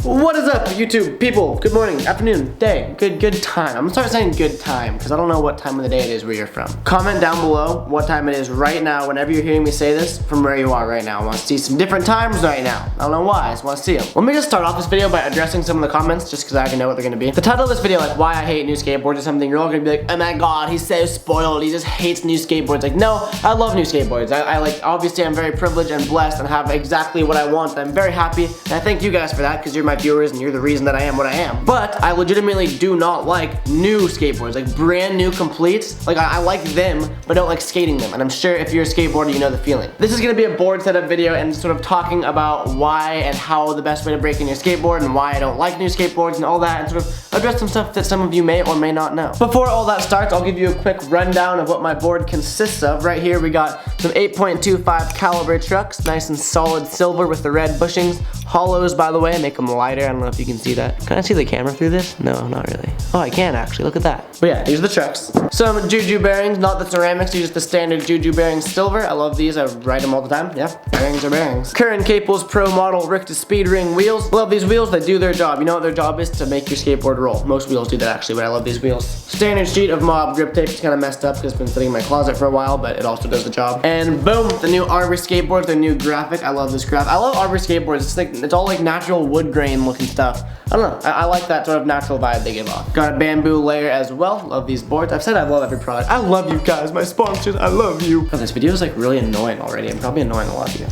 What is up, YouTube people? Good morning, afternoon, day, good time. I'm gonna start saying good time because I don't know what time of the day it is where you're from. Comment down below what time it is right now whenever you're hearing me say this from where you are right now. I want to see some different times right now. I don't know why, I just want to see them. Let me just start off this video by addressing some of the comments just because I already know what they're gonna be. The title of this video, like why I hate new skateboards or something, you're all gonna be like, oh my god, he's so spoiled, he just hates new skateboards. Like, no, I love new skateboards. I like, obviously I'm very privileged and blessed and have exactly what I want. I'm very happy and I thank you guys for that because you're my viewers and you're the reason that I am what I am. But I legitimately do not like new skateboards, like brand new completes. Like I like them, but don't like skating them. And I'm sure if you're a skateboarder, you know the feeling. This is gonna be a board setup video and sort of talking about why and how the best way to break in your skateboard and why I don't like new skateboards and all that, and sort of address some stuff that some of you may or may not know. Before all that starts, I'll give you a quick rundown of what my board consists of. Right here we got some 8.25 caliber trucks, nice and solid silver with the red bushings. Hollows, by the way, make them lighter. I don't know if you can see that. Can I see the camera through this? No, not really. Oh, I can actually, look at that. But yeah, these are the trucks. Some Juju bearings, not the ceramics, these are just the standard Juju bearings silver. I love these, I ride them all the time. Yeah, bearings are bearings. Current Caples Pro Model Ricta Speed Ring wheels. Love these wheels, they do their job. You know what their job is? To make your skateboard roll. Most wheels do that actually, but I love these wheels. Standard sheet of Mob grip tape. It's kind of messed up because it's been sitting in my closet for a while, but it also does the job. And boom, the new Arbor skateboard, their new graphic. I love this graphic. I love Arbor skateboards. It's all like natural wood grain looking stuff. I don't know, I like that sort of natural vibe they give off. Got a bamboo layer as well. Love these boards. I've said I love every product. I love you guys, my sponsors, I love you. Oh, this video is like really annoying already. I'm probably annoying a lot of you.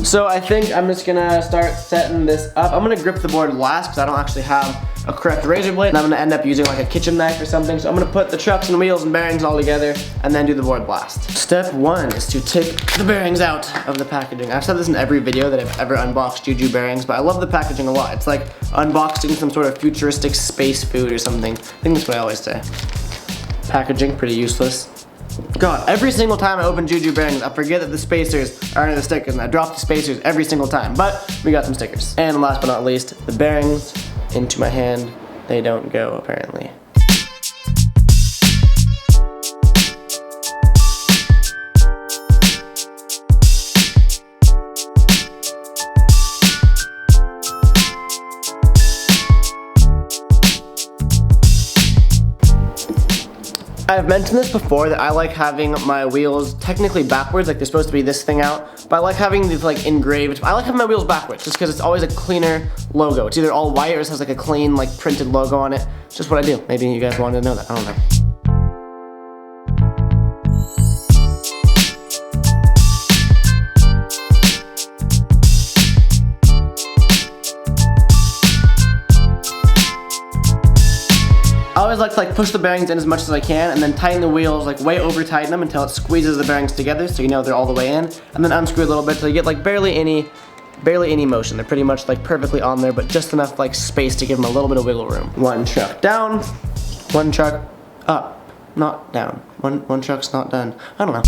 So I think I'm just gonna start setting this up. I'm gonna grip the board last because I don't actually have a correct razor blade, and I'm gonna end up using like a kitchen knife or something. So I'm gonna put the trucks and wheels and bearings all together and then do the board blast. Step one is to take the bearings out of the packaging. I've said this in every video that I've ever unboxed Juju bearings, but I love the packaging a lot. It's like unboxing some sort of futuristic space food or something. I think that's what I always say. Packaging, pretty useless. God, every single time I open Juju bearings, I forget that the spacers are under the stickers, and I drop the spacers every single time, but we got some stickers. And last but not least, the bearings into my hand. They don't go, apparently. I've mentioned this before that I like having my wheels technically backwards, like they're supposed to be this thing out, but I like having these like engraved, I like having my wheels backwards just because it's always a cleaner logo. It's either all white or it has like a clean like printed logo on it. It's just what I do. Maybe you guys wanted to know that, I don't know. I always like to push the bearings in as much as I can and then tighten the wheels, like way over tighten them until it squeezes the bearings together so you know they're all the way in, and then unscrew a little bit till you get like barely any motion. They're pretty much like perfectly on there, but just enough like space to give them a little bit of wiggle room. One truck down, one truck up, not down. One truck's not done. I don't know.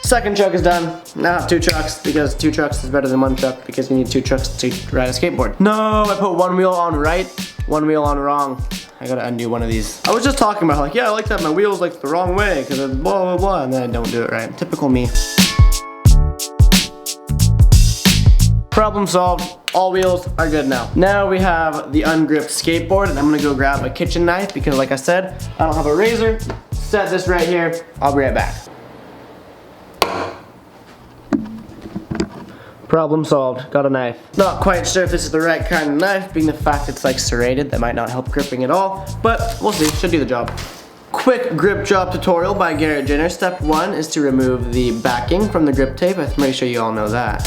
Second truck is done. Now I have two trucks because two trucks is better than one truck because you need two trucks to ride a skateboard. No, I put one wheel on right, one wheel on wrong. I gotta undo one of these. I was just talking about like, yeah, I like that my wheel's like the wrong way because it's blah, blah, blah, and then I don't do it right. Typical me. Problem solved. All wheels are good now. Now we have the ungripped skateboard, and I'm gonna go grab a kitchen knife because like I said, I don't have a razor. Set this right here. I'll be right back. Problem solved, got a knife. Not quite sure if this is the right kind of knife, being the fact it's like serrated, that might not help gripping at all, but we'll see, should do the job. Quick grip job tutorial by Garrett Ginner. Step one is to remove the backing from the grip tape. I'm pretty sure you all know that.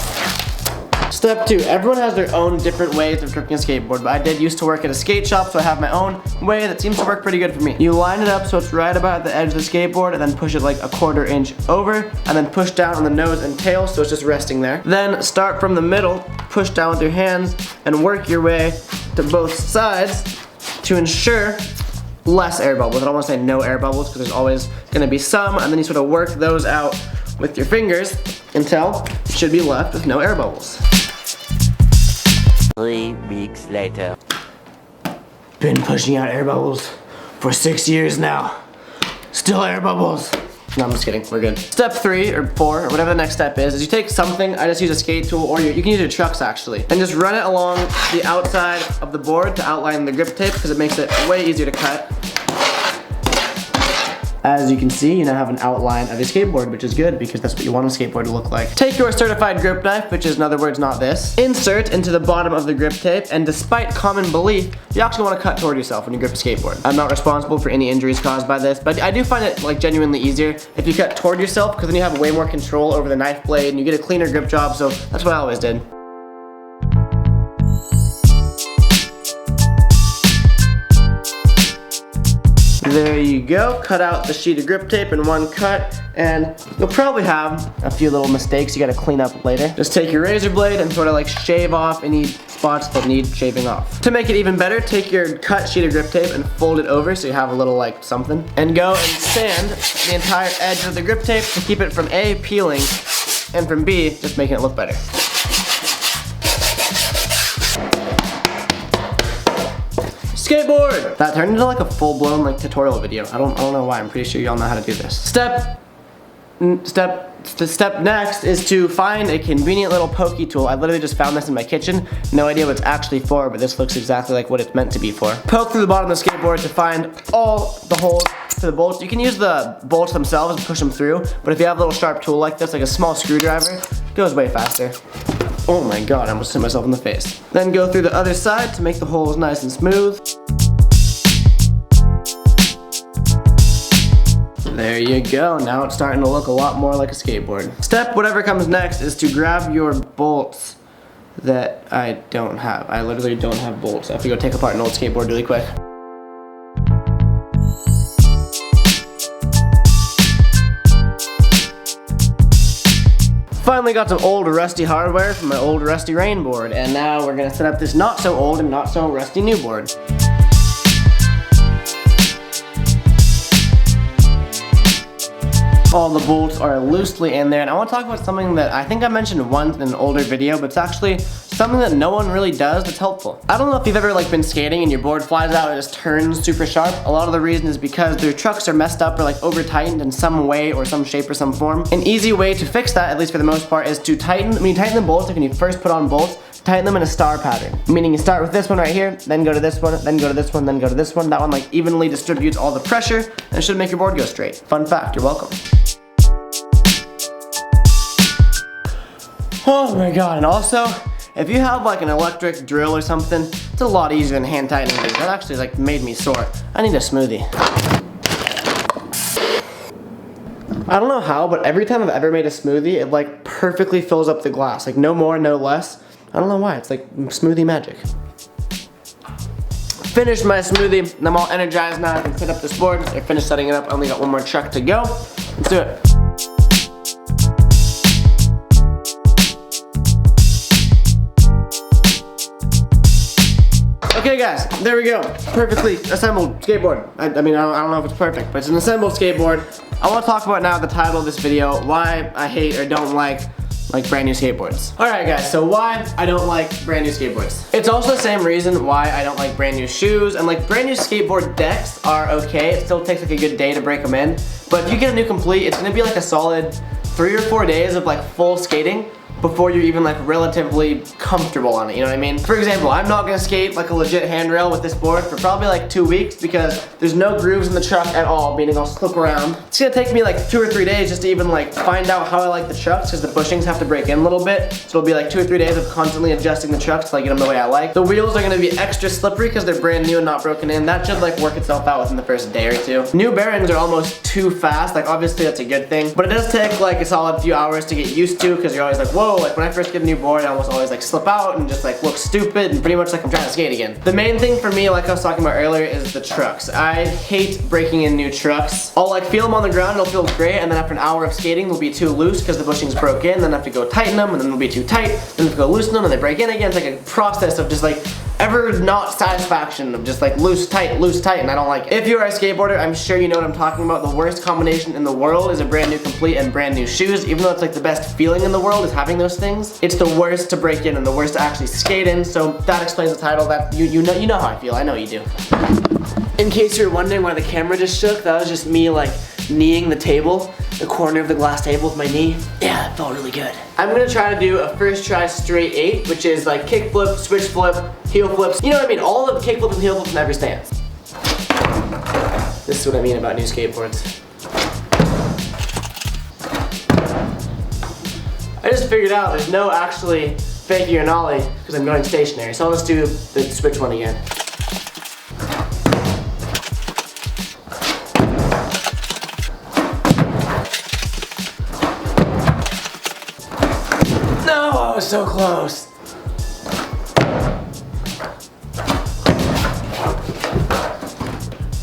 Step two, everyone has their own different ways of gripping a skateboard, but I did used to work at a skate shop, so I have my own way that seems to work pretty good for me. You line it up so it's right about the edge of the skateboard, and then push it like a 1/4 inch over, and then push down on the nose and tail so it's just resting there. Then start from the middle, push down with your hands, and work your way to both sides to ensure less air bubbles. I don't want to say no air bubbles because there's always going to be some, and then you sort of work those out with your fingers until you should be left with no air bubbles. 3 weeks later. Been pushing out air bubbles for 6 years now. Still air bubbles. No, I'm just kidding, we're good. Step 3 or 4 or whatever the next step is you take something, I just use a skate tool, or you can use your trucks actually, and just run it along the outside of the board to outline the grip tape because it makes it way easier to cut. As you can see, you now have an outline of your skateboard, which is good because that's what you want a skateboard to look like. Take your certified grip knife, which is in other words not this, insert into the bottom of the grip tape, and despite common belief, you actually want to cut toward yourself when you grip a skateboard. I'm not responsible for any injuries caused by this, but I do find it like genuinely easier if you cut toward yourself because then you have way more control over the knife blade and you get a cleaner grip job, so that's what I always did. There you go, cut out the sheet of grip tape in one cut, and you'll probably have a few little mistakes you gotta clean up later. Just take your razor blade and sort of like shave off any spots that need shaving off. To make it even better, take your cut sheet of grip tape and fold it over so you have a little like something, and go and sand the entire edge of the grip tape to keep it from A, peeling, and from B, just making it look better. Skateboard! That turned into like a full-blown like tutorial video. I don't know why. I'm pretty sure y'all know how to do this. Step next is to find a convenient little pokey tool. I literally just found this in my kitchen. No idea what it's actually for, but this looks exactly like what it's meant to be for. Poke through the bottom of the skateboard to find all the holes to the bolts. You can use the bolts themselves and push them through, but if you have a little sharp tool like this, like a small screwdriver, it goes way faster. Oh my god, I almost hit myself in the face. Then go through the other side to make the holes nice and smooth. There you go, now it's starting to look a lot more like a skateboard. Step whatever comes next is to grab your bolts that I don't have. I literally don't have bolts. I have to go take apart an old skateboard really quick. Finally got some old rusty hardware from my old rusty rain board, and now we're gonna set up this not so old and not so rusty new board. All the bolts are loosely in there, and I want to talk about something that I think I mentioned once in an older video, but it's actually something that no one really does that's helpful. I don't know if you've ever like been skating and your board flies out and it just turns super sharp. A lot of the reason is because their trucks are messed up or like over tightened in some way or some shape or some form. An easy way to fix that, at least for the most part, is to tighten, when you tighten the bolts, like when you first put on bolts, tighten them in a star pattern. Meaning you start with this one right here, then go to this one, then go to this one, then go to this one. That one like evenly distributes all the pressure and it should make your board go straight. Fun fact, you're welcome. Oh my god, and also, if you have like an electric drill or something, it's a lot easier than hand tightening things. That actually like made me sore. I need a smoothie. I don't know how, but every time I've ever made a smoothie, it like perfectly fills up the glass. Like no more, no less. I don't know why, it's like smoothie magic. Finished my smoothie, and I'm all energized now. I can set up this board. I finished setting it up, I only got one more truck to go. Let's do it. Okay guys, there we go. Perfectly assembled skateboard. I mean, I don't know if it's perfect, but it's an assembled skateboard. I want to talk about now the title of this video, why I hate or don't like brand new skateboards. Alright guys, so why I don't like brand new skateboards. It's also the same reason why I don't like brand new shoes, and like brand new skateboard decks are okay. It still takes like a good day to break them in, but if you get a new complete, it's gonna be like a solid 3 or 4 days of like full skating before you're even like relatively comfortable on it, you know what I mean? For example, I'm not gonna skate like a legit handrail with this board for probably like 2 weeks because there's no grooves in the truck at all, meaning I'll slip around. It's gonna take me like 2 or 3 days just to even like find out how I like the trucks because the bushings have to break in a little bit. So it'll be like 2 or 3 days of constantly adjusting the trucks till I get them the way I like. The wheels are gonna be extra slippery because they're brand new and not broken in. That should like work itself out within the first day or two. New bearings are almost too fast, like obviously that's a good thing, but it does take like a solid few hours to get used to because you're always like, whoa, like when I first get a new board, I almost always like slip out and just like look stupid and pretty much like I'm trying to skate again. The main thing for me, like I was talking about earlier, is the trucks. I hate breaking in new trucks. I'll like feel them on the ground, it'll feel great, and then after an hour of skating, they'll be too loose because the bushings broke in, then I have to go tighten them, and then they'll be too tight, then I have to go loosen them, and they break in again. It's like a process of just like ever not satisfaction of just like loose, tight, and I don't like it. If you are a skateboarder, I'm sure you know what I'm talking about. The worst combination in the world is a brand new complete and brand new shoes. Even though it's like the best feeling in the world is having those things, it's the worst to break in and the worst to actually skate in. So that explains the title. That you know how I feel. I know you do. In case you're wondering why the camera just shook, that was just me like kneeing the table, the corner of the glass table with my knee. Yeah, it felt really good. I'm gonna try to do a first try straight 8, which is like kick flip, switch flip, heel flips. You know what I mean? All of the kick flips and heel flips in every stance. This is what I mean about new skateboards. I just figured out there's no actually fakie or nollie because I'm going stationary. So I'll just do the switch one again. No, I was so close.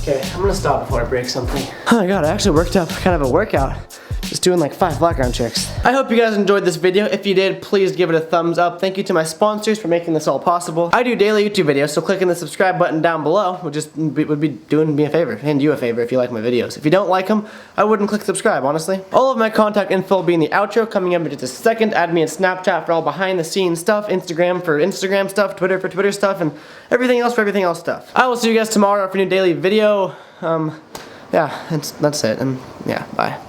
Okay, I'm gonna stop before I break something. Oh my god, I actually worked up kind of a workout. Just doing like 5 flat-ground tricks. I hope you guys enjoyed this video. If you did, please give it a thumbs up. Thank you to my sponsors for making this all possible. I do daily YouTube videos, so clicking the subscribe button down below would be doing me a favor, and you a favor if you like my videos. If you don't like them, I wouldn't click subscribe, honestly. All of my contact info will be in the outro coming up in just a second. Add me in Snapchat for all behind the scenes stuff, Instagram for Instagram stuff, Twitter for Twitter stuff, and everything else for everything else stuff. I will see you guys tomorrow for a new daily video. Yeah, that's it. Yeah, bye.